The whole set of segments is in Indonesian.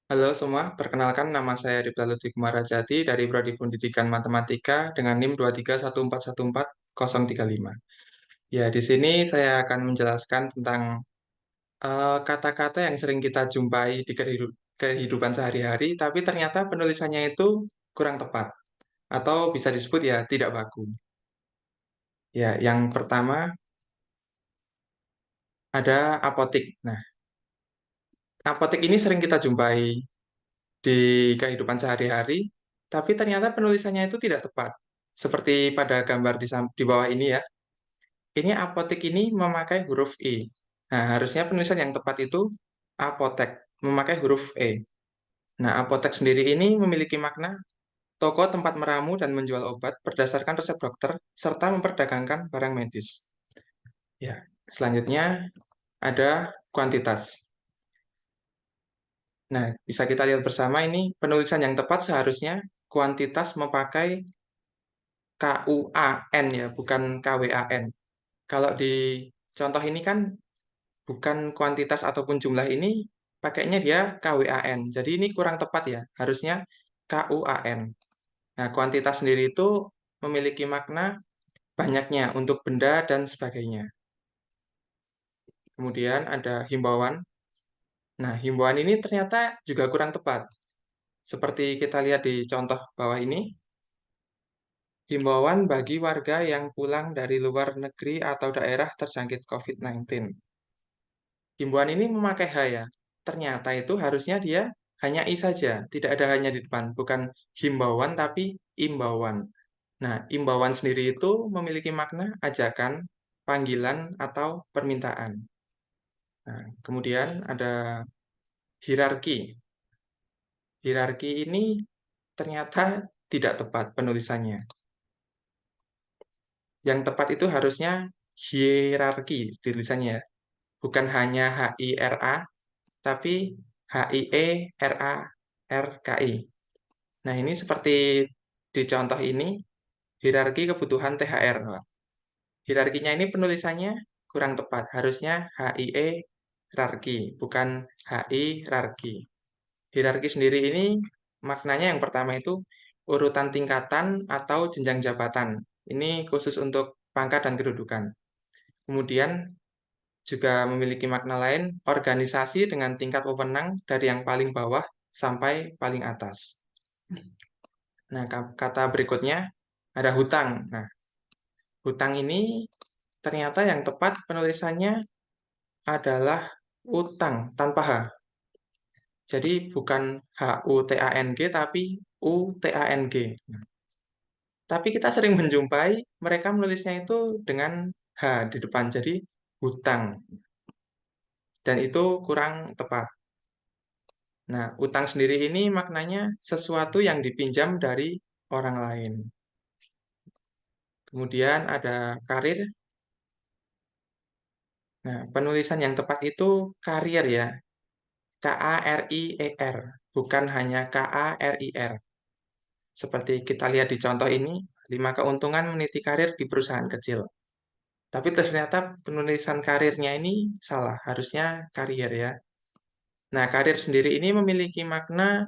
Halo semua, perkenalkan nama saya Ripta Lutfi Kumarajati dari Prodi Pendidikan Matematika dengan NIM 231444035. Ya, di sini saya akan menjelaskan tentang kata-kata yang sering kita jumpai di kehidupan sehari-hari, tapi ternyata penulisannya itu kurang tepat, atau bisa disebut ya tidak baku. Ya, yang pertama ada apotik. Nah, apotik ini sering kita jumpai di kehidupan sehari-hari, tapi ternyata penulisannya itu tidak tepat. Seperti pada gambar di bawah ini ya, ini apotek ini memakai huruf E. Nah, harusnya penulisan yang tepat itu apotek, memakai huruf E. Nah, apotek sendiri ini memiliki makna toko tempat meramu dan menjual obat berdasarkan resep dokter, serta memperdagangkan barang medis. Ya, selanjutnya ada kuantitas. Nah, bisa kita lihat bersama ini penulisan yang tepat seharusnya kuantitas memakai KUAN ya, bukan KWAN. Kalau di contoh ini kan bukan kuantitas ataupun jumlah ini pakainya dia KWAN. Jadi ini kurang tepat ya, harusnya KUAN. Nah, kuantitas sendiri itu memiliki makna banyaknya untuk benda dan sebagainya. Kemudian ada himbauan. Nah, himbauan ini ternyata juga kurang tepat. Seperti kita lihat di contoh bawah ini, himbauan bagi warga yang pulang dari luar negeri atau daerah terjangkit COVID-19. Himbauan ini memakai H ya. Ternyata itu harusnya dia hanya I saja, tidak ada hanya di depan, bukan himbauan tapi imbauan. Nah, imbauan sendiri itu memiliki makna ajakan, panggilan, atau permintaan. Nah, kemudian ada hierarki. Hierarki ini ternyata tidak tepat penulisannya. Yang tepat itu harusnya hierarki tulisannya, bukan hanya HIRA, tapi HIERARKI. Nah, ini seperti di contoh ini, hierarki kebutuhan THR. Pak. Hierarkinya ini penulisannya kurang tepat. Harusnya HIE hierarki, bukan HI hierarki. Hierarki sendiri ini maknanya yang pertama itu urutan tingkatan atau jenjang jabatan. Ini khusus untuk pangkat dan kedudukan. Kemudian juga memiliki makna lain, organisasi dengan tingkat wewenang dari yang paling bawah sampai paling atas. Nah, kata berikutnya ada hutang. Nah, hutang ini ternyata yang tepat penulisannya adalah utang tanpa H. Jadi bukan HUTANG tapi UTANG. Nah, tapi kita sering menjumpai mereka menulisnya itu dengan H di depan, jadi hutang. Dan itu kurang tepat. Nah, utang sendiri ini maknanya sesuatu yang dipinjam dari orang lain. Kemudian ada karir. Nah, penulisan yang tepat itu karir ya. KARIER, bukan hanya KARIR. Seperti kita lihat di contoh ini, 5 keuntungan meniti karir di perusahaan kecil. Tapi ternyata penulisan karirnya ini salah, harusnya karier ya. Nah, karir sendiri ini memiliki makna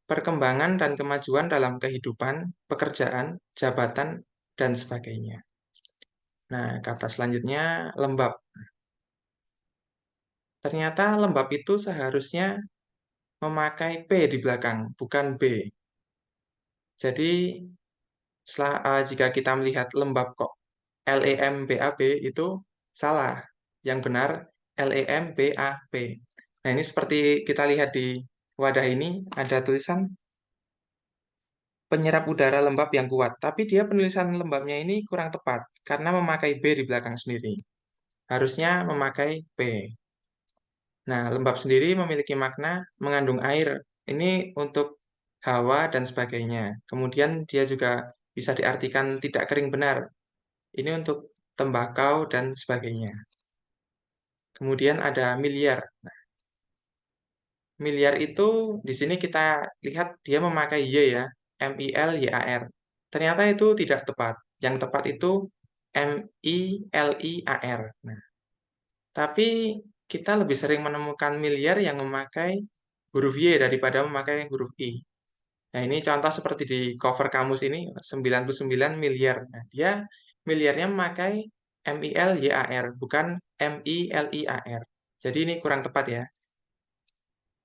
perkembangan dan kemajuan dalam kehidupan, pekerjaan, jabatan, dan sebagainya. Nah, kata selanjutnya lembab. Ternyata lembab itu seharusnya memakai P di belakang, bukan B. Jadi, jika kita melihat lembab kok LEMBAB itu salah. Yang benar LEMBAP. Nah, ini seperti kita lihat di wadah ini ada tulisan penyerap udara lembab yang kuat, tapi dia penulisan lembabnya ini kurang tepat karena memakai B di belakang sendiri. Harusnya memakai P. Nah, lembab sendiri memiliki makna mengandung air. Ini untuk hawa dan sebagainya. Kemudian dia juga bisa diartikan tidak kering benar. Ini untuk tembakau dan sebagainya. Kemudian ada miliar. Nah, miliar itu di sini kita lihat dia memakai Y ya, MILYAR. Ternyata itu tidak tepat. Yang tepat itu MILIAR. Nah, tapi kita lebih sering menemukan miliar yang memakai huruf Y daripada memakai huruf I. Nah, ini contoh seperti di cover kamus ini 99 miliar. Nah, dia miliarnya memakai MILYAR, bukan MILIAR. Jadi ini kurang tepat ya.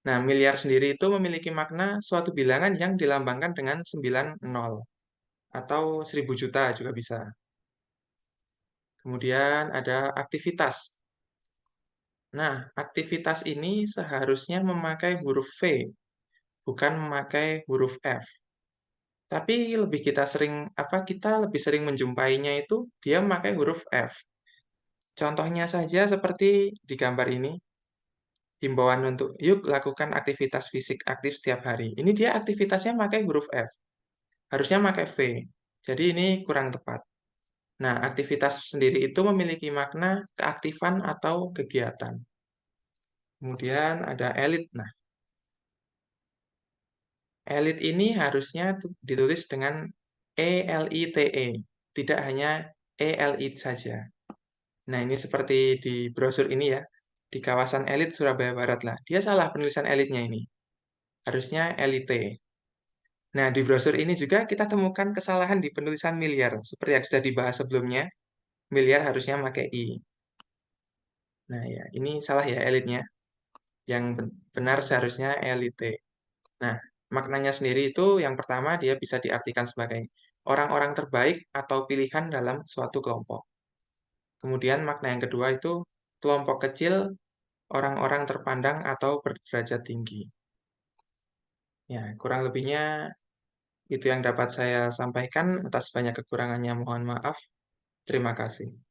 Nah, miliar sendiri itu memiliki makna suatu bilangan yang dilambangkan dengan 9 nol atau 1000 juta juga bisa. Kemudian ada aktivitas. Nah, aktivitas ini seharusnya memakai huruf V, bukan memakai huruf F. Tapi kita lebih sering menjumpainya itu dia memakai huruf F. Contohnya saja seperti di gambar ini, himbauan untuk yuk lakukan aktivitas fisik aktif setiap hari. Ini dia aktivitasnya pakai huruf F, harusnya pakai V. Jadi ini kurang tepat. Nah, aktivitas sendiri itu memiliki makna keaktifan atau kegiatan. Kemudian ada elit. Nah, elit ini harusnya ditulis dengan ELITE, tidak hanya ELI saja. Nah, ini seperti di brosur ini ya, di kawasan elit Surabaya Barat lah. Dia salah penulisan elitnya ini. Harusnya elite. Nah, di brosur ini juga kita temukan kesalahan di penulisan miliar. Seperti yang sudah dibahas sebelumnya, miliar harusnya pakai I. Nah, ya, ini salah ya elitnya. Yang benar seharusnya elite. Nah, maknanya sendiri itu yang pertama dia bisa diartikan sebagai orang-orang terbaik atau pilihan dalam suatu kelompok. Kemudian makna yang kedua itu kelompok kecil, orang-orang terpandang atau berderajat tinggi. Ya, kurang lebihnya itu yang dapat saya sampaikan. Atas banyak kekurangannya mohon maaf. Terima kasih.